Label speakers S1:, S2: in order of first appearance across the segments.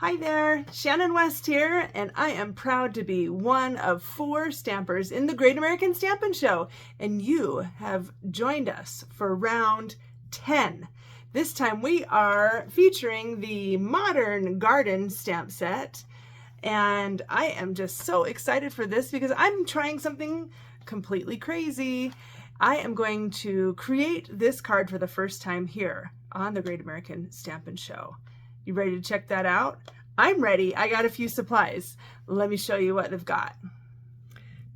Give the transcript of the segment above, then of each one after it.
S1: Hi there, Shannon West here, and I am proud to be one of 4 stampers in the Great American Stampin' Show, and you have joined us for round 10. This time we are featuring the Modern Garden stamp set, and I am just so excited for this because I'm trying something completely crazy. I am going to create this card for the first time here on the Great American Stampin' Show. You ready to check that out? I'm ready. I got a few supplies. Let me show you what they've got.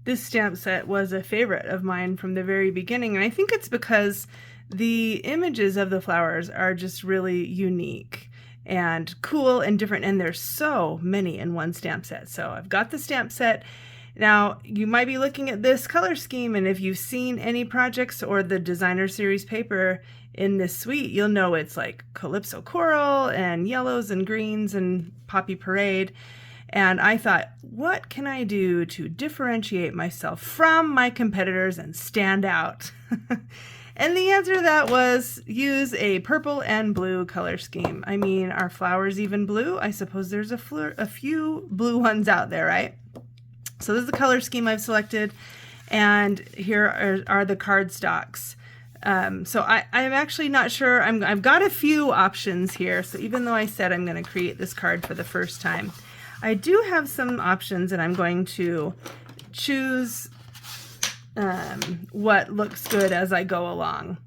S1: This stamp set was a favorite of mine from the very beginning, and I think it's because the images of the flowers are just really unique and cool and different, and there's so many in one stamp set. So I've got the stamp set. Now, you might be looking at this color scheme, and if you've seen any projects or the designer series paper in this suite, you'll know it's like Calypso Coral and yellows and greens and Poppy Parade. And I thought, what can I do to differentiate myself from my competitors and stand out? And the answer to that was use a purple and blue color scheme. I mean, are flowers even blue? I suppose there's a few blue ones out there, right? So this is the color scheme I've selected, and here are the cardstocks. So I'm actually not sure. I've got a few options here, so even though I said I'm going to create this card for the first time, I do have some options, and I'm going to choose what looks good as I go along.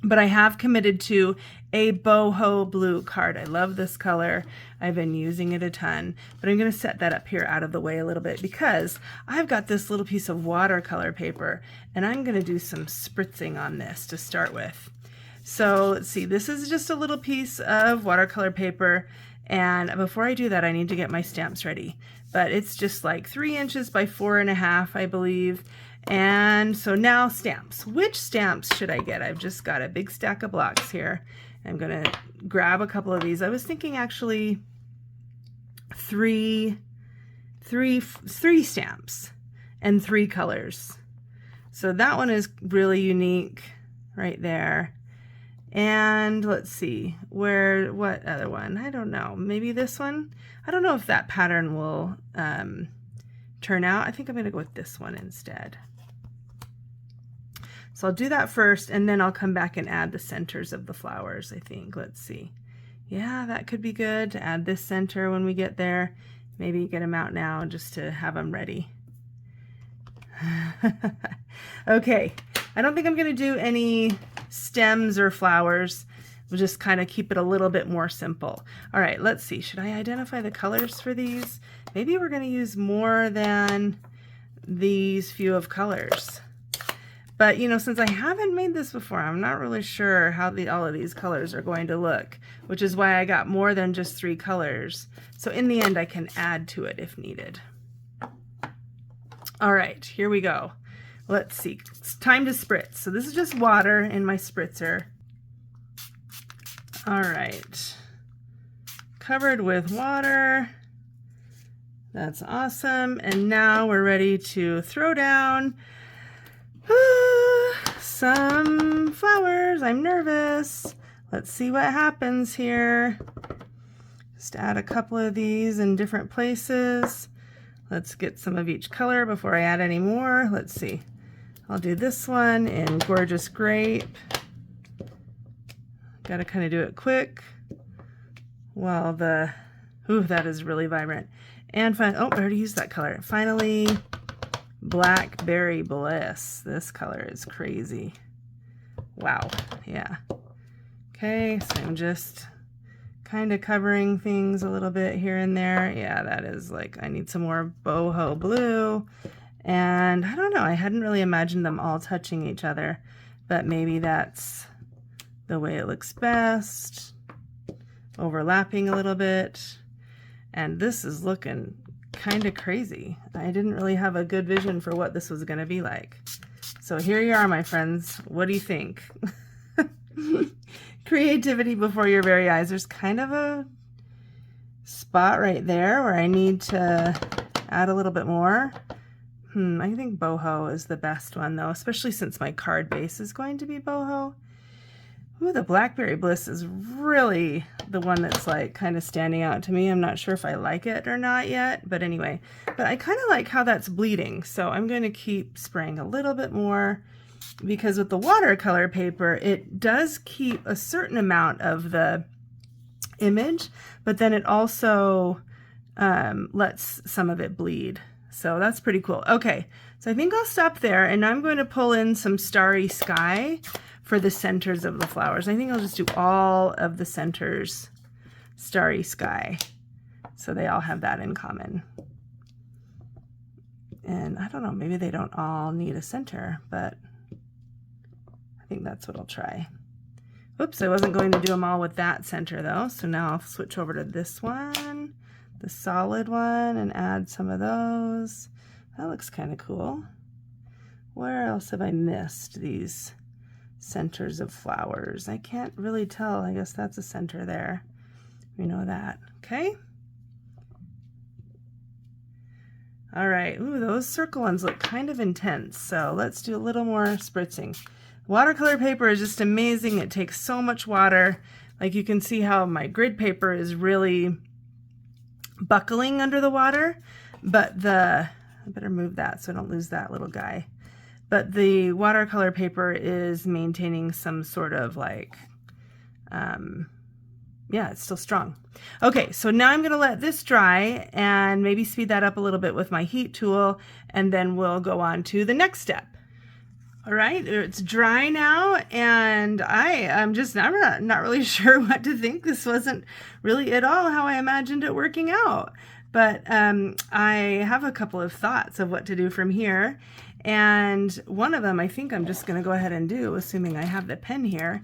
S1: But I have committed to a boho blue card. I love this color. I've been using it a ton, but I'm going to set that up here out of the way a little bit because I've got this little piece of watercolor paper, and I'm going to do some spritzing on this to start with. So let's see, this is just a little piece of watercolor paper, and before I do that, I need to get my stamps ready. But it's just like 3 inches by 4.5, I believe. And so now stamps. Which stamps should I get? I've just got a big stack of blocks here. I'm going to grab a couple of these. I was thinking actually three stamps and 3 colors. So that one is really unique right there. And let's see, what other one? I don't know. Maybe this one? I don't know if that pattern will turn out. I think I'm going to go with this one instead. So I'll do that first, and then I'll come back and add the centers of the flowers, I think. Let's see. Yeah, that could be good to add this center when we get there. Maybe get them out now just to have them ready. Okay, I don't think I'm going to do any stems or flowers. We'll just kind of keep it a little bit more simple. All right, let's see. Should I identify the colors for these? Maybe we're going to use more than these few of colors. But, you know, since I haven't made this before, I'm not really sure how all of these colors are going to look, which is why I got more than just 3 colors. So in the end, I can add to it if needed. All right, here we go. Let's see. It's time to spritz. So this is just water in my spritzer. All right. Covered with water. That's awesome. And now we're ready to throw down some flowers. I'm nervous. Let's see what happens here. Just add a couple of these in different places. Let's get some of each color before I add any more. Let's see. I'll do this one in Gorgeous Grape. Gotta kind of do it quick. Well, that is really vibrant. And I already used that color. Finally, Blackberry Bliss. This color is crazy. Wow. Yeah. Okay, so I'm just kind of covering things a little bit here and there. Yeah, that is like, I need some more boho blue. And I don't know, I hadn't really imagined them all touching each other, but maybe that's the way it looks best. Overlapping a little bit. And this is looking kind of crazy. I didn't really have a good vision for what this was going to be like. So here you are, my friends. What do you think? Creativity before your very eyes. There's kind of a spot right there where I need to add a little bit more. I think boho is the best one though, especially since my card base is going to be boho. Ooh, the Blackberry Bliss is really the one that's like kind of standing out to me. I'm not sure if I like it or not yet, but anyway. But I kind of like how that's bleeding, so I'm going to keep spraying a little bit more, because with the watercolor paper, it does keep a certain amount of the image, but then it also lets some of it bleed. So that's pretty cool. Okay, so I think I'll stop there, and I'm going to pull in some Starry Sky for the centers of the flowers. I think I'll just do all of the centers Starry Sky, so they all have that in common. And I don't know, maybe they don't all need a center, but I think that's what I'll try. Oops, I wasn't going to do them all with that center though, so now I'll switch over to this one, the solid one, and add some of those. That looks kind of cool. Where else have I missed these centers of flowers? I can't really tell. I guess that's a center there. We know that. Okay. All right. Ooh, those circle ones look kind of intense, so let's do a little more spritzing. Watercolor paper is just amazing. It takes so much water. Like you can see how my grid paper is really buckling under the water, but I better move that so I don't lose that little guy. But the watercolor paper is maintaining some sort of like, yeah, it's still strong. Okay, so now I'm gonna let this dry and maybe speed that up a little bit with my heat tool, and then we'll go on to the next step. All right, it's dry now, and I'm not really sure what to think. This wasn't really at all how I imagined it working out. But I have a couple of thoughts of what to do from here. And one of them I think I'm just going to go ahead and do, assuming I have the pen here.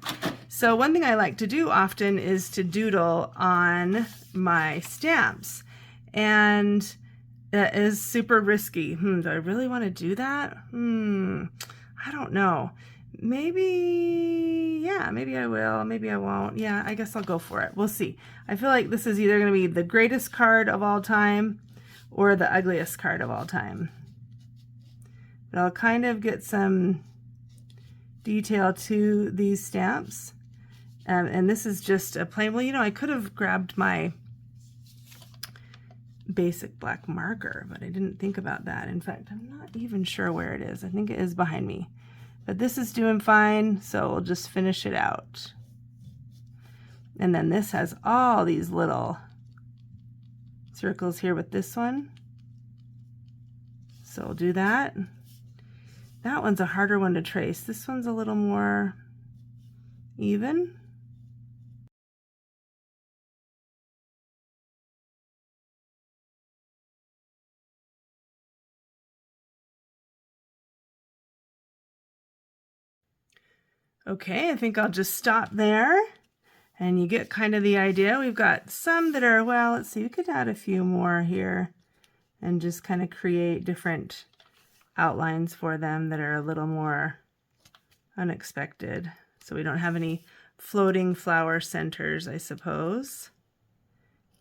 S1: So one thing I like to do often is to doodle on my stamps. And that is super risky. Do I really want to do that? I don't know. Maybe, yeah, maybe I will, maybe I won't. Yeah, I guess I'll go for it. We'll see. I feel like this is either going to be the greatest card of all time or the ugliest card of all time. But I'll kind of get some detail to these stamps. And this is just a plain, well, you know, I could have grabbed my basic black marker, but I didn't think about that. In fact, I'm not even sure where it is. I think it is behind me. But this is doing fine, so we'll just finish it out. And then this has all these little circles here with this one. So we'll do that. That one's a harder one to trace. This one's a little more even. Okay, I think I'll just stop there, and you get kind of the idea. We've got some that are, well, let's see, we could add a few more here and just kind of create different outlines for them that are a little more unexpected. So we don't have any floating flower centers, I suppose.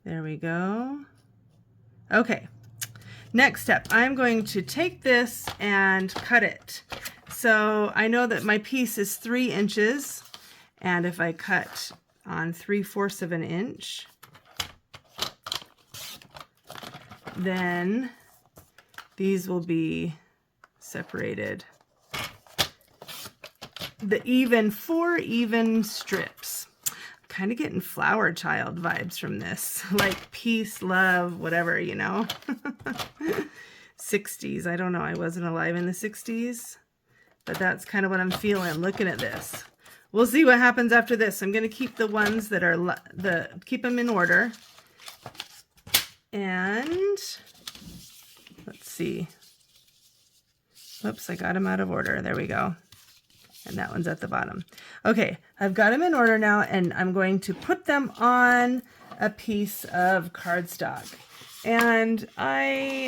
S1: There we go. Okay, next step, I'm going to take this and cut it. So I know that my piece is 3 inches, and if I cut on 3/4 of an inch, then these will be separated. The 4 even strips. I'm kind of getting Flower Child vibes from this, like peace, love, whatever, you know. 60s, I don't know, I wasn't alive in the 60s. But that's kind of what I'm feeling looking at this. We'll see what happens after this. I'm going to keep the ones that are, keep them in order. And let's see. Whoops, I got them out of order. There we go. And that one's at the bottom. Okay, I've got them in order now, and I'm going to put them on a piece of cardstock. And I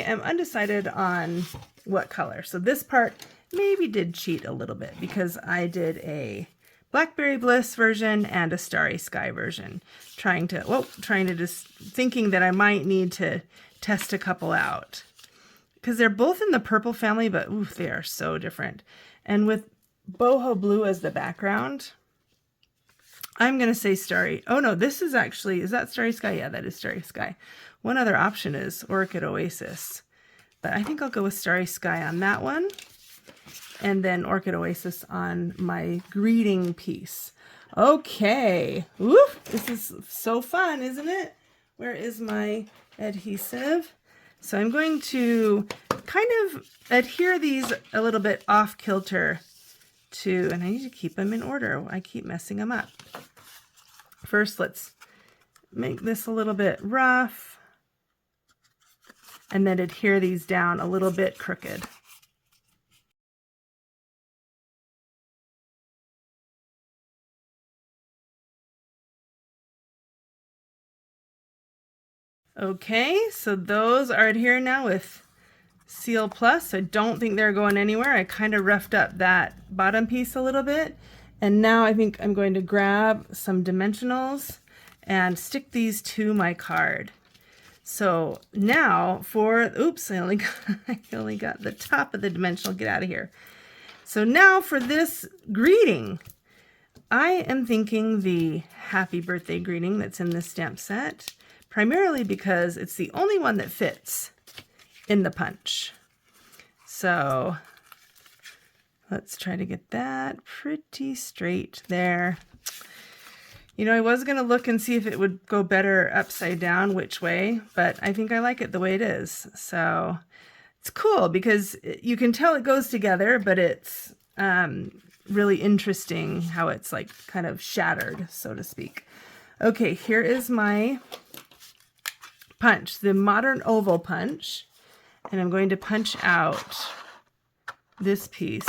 S1: am undecided on what color. So this part maybe did cheat a little bit, because I did a Blackberry Bliss version and a Starry Sky version, trying to just thinking that I might need to test a couple out, because they're both in the purple family, but oof, they are so different. And with boho blue as the background, I'm going to say Starry. Oh no, this is actually, is that Starry Sky? Yeah, that is Starry Sky. One other option is Orchid Oasis, but I think I'll go with Starry Sky on that one. And then Orchid Oasis on my greeting piece. Okay. Woo! This is so fun, isn't it? Where is my adhesive? So I'm going to kind of adhere these a little bit off kilter to, and I need to keep them in order. I keep messing them up. First, let's make this a little bit rough and then adhere these down a little bit crooked. Okay, so those are adhered now with Seal Plus. I don't think they're going anywhere. I kind of roughed up that bottom piece a little bit. And now I think I'm going to grab some dimensionals and stick these to my card. So now for, oops, I only got the top of the dimensional. Get out of here. So now for this greeting, I am thinking the happy birthday greeting that's in this stamp set, primarily because it's the only one that fits in the punch. So let's try to get that pretty straight there. You know, I was going to look and see if it would go better upside down, which way, but I think I like it the way it is. So it's cool because you can tell it goes together, but it's really interesting how it's like kind of shattered, so to speak. Okay, here is my punch, the modern oval punch, and I'm going to punch out this piece,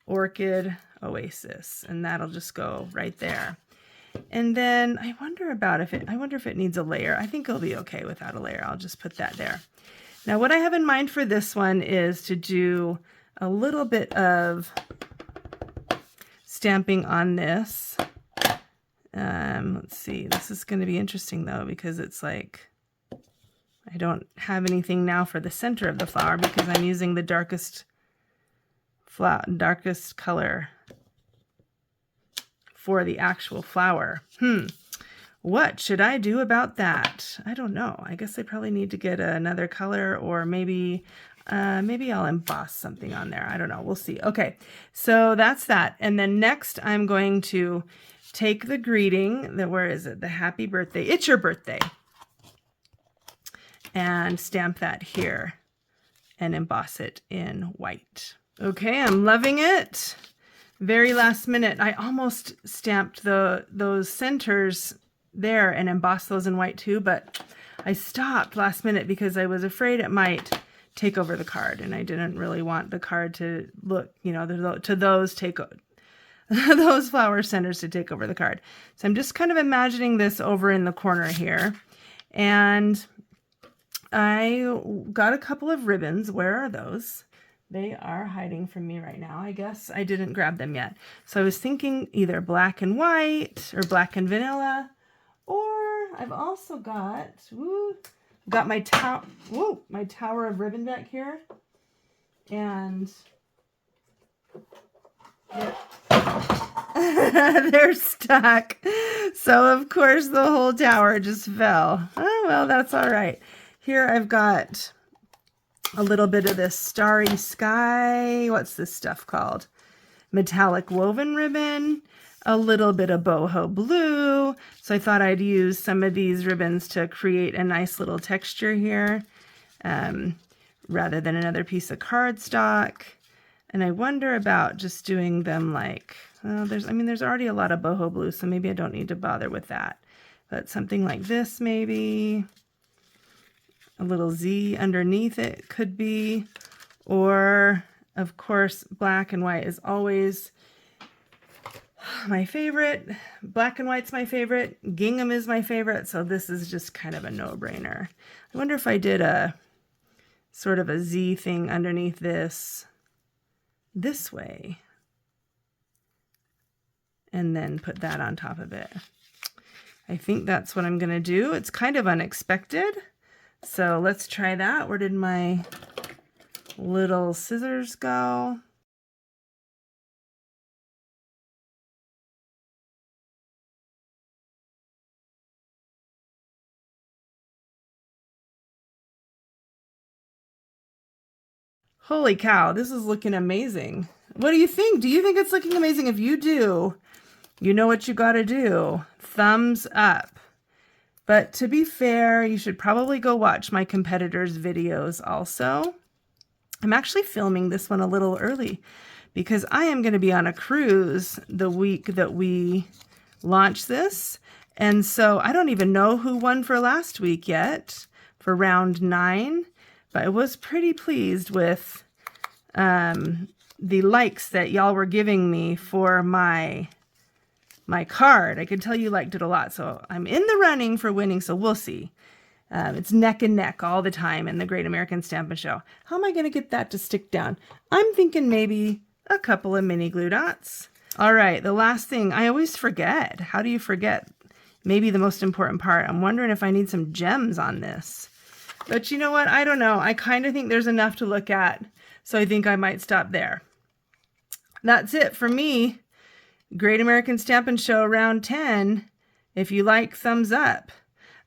S1: Orchid Oasis, and that'll just go right there. And then I wonder if it needs a layer. I think it'll be okay without a layer. I'll just put that there. Now what I have in mind for this one is to do a little bit of stamping on this. Let's see, this is going to be interesting though, because it's like, I don't have anything now for the center of the flower because I'm using the darkest color for the actual flower. What should I do about that? I don't know. I guess I probably need to get another color, or maybe I'll emboss something on there. I don't know. We'll see. Okay, so that's that. And then next I'm going to take the greeting, where is it? The happy birthday. It's your birthday. And stamp that here and emboss it in white. Okay, I'm loving it. Very last minute, I almost stamped those centers there and embossed those in white too, but I stopped last minute because I was afraid it might take over the card, and I didn't really want the card to look, you know, those flower centers to take over the card. So I'm just kind of imagining this over in the corner here, and I got a couple of ribbons. Where are those? They are hiding from me right now. I guess I didn't grab them yet. So I was thinking either black and white or black and vanilla, or I've also got, my tower of ribbon back here. And they're stuck. So of course the whole tower just fell. Oh, well, that's all right. Here I've got a little bit of this Starry Sky, what's this stuff called? Metallic woven ribbon, a little bit of boho blue. So I thought I'd use some of these ribbons to create a nice little texture here, rather than another piece of cardstock. And I wonder about just doing them like, there's already a lot of boho blue, so maybe I don't need to bother with that. But something like this maybe. A little Z underneath it could be, or of course black and white is always my favorite. Black and white's my favorite. Gingham is my favorite, so this is just kind of a no-brainer. I wonder if I did a sort of a Z thing underneath this way and then put that on top of it. I think that's what I'm gonna do. It's kind of unexpected. So let's try that. Where did my little scissors go? Holy cow, this is looking amazing. What do you think? Do you think it's looking amazing? If you do, you know what you got to do. Thumbs up. But to be fair, you should probably go watch my competitors' videos also. I'm actually filming this one a little early because I am going to be on a cruise the week that we launch this. And so I don't even know who won for last week yet for round 9, but I was pretty pleased with the likes that y'all were giving me for my card. I could tell you liked it a lot, so I'm in the running for winning, so we'll see. It's neck and neck all the time in the Great American Stampin' Show. How am I going to get that to stick down? I'm thinking maybe a couple of mini glue dots. All right, the last thing, I always forget. How do you forget? Maybe the most important part. I'm wondering if I need some gems on this. But you know what? I don't know. I kind of think there's enough to look at, so I think I might stop there. That's it for me. Great American Stampin' Show round 10. If you like, thumbs up.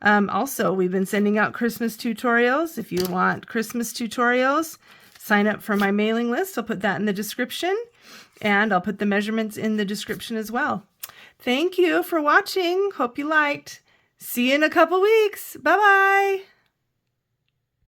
S1: Also, we've been sending out Christmas tutorials. If you want Christmas tutorials, sign up for my mailing list. I'll put that in the description, and I'll put the measurements in the description as well. Thank you for watching. Hope you liked. See you in a couple weeks. Bye-bye.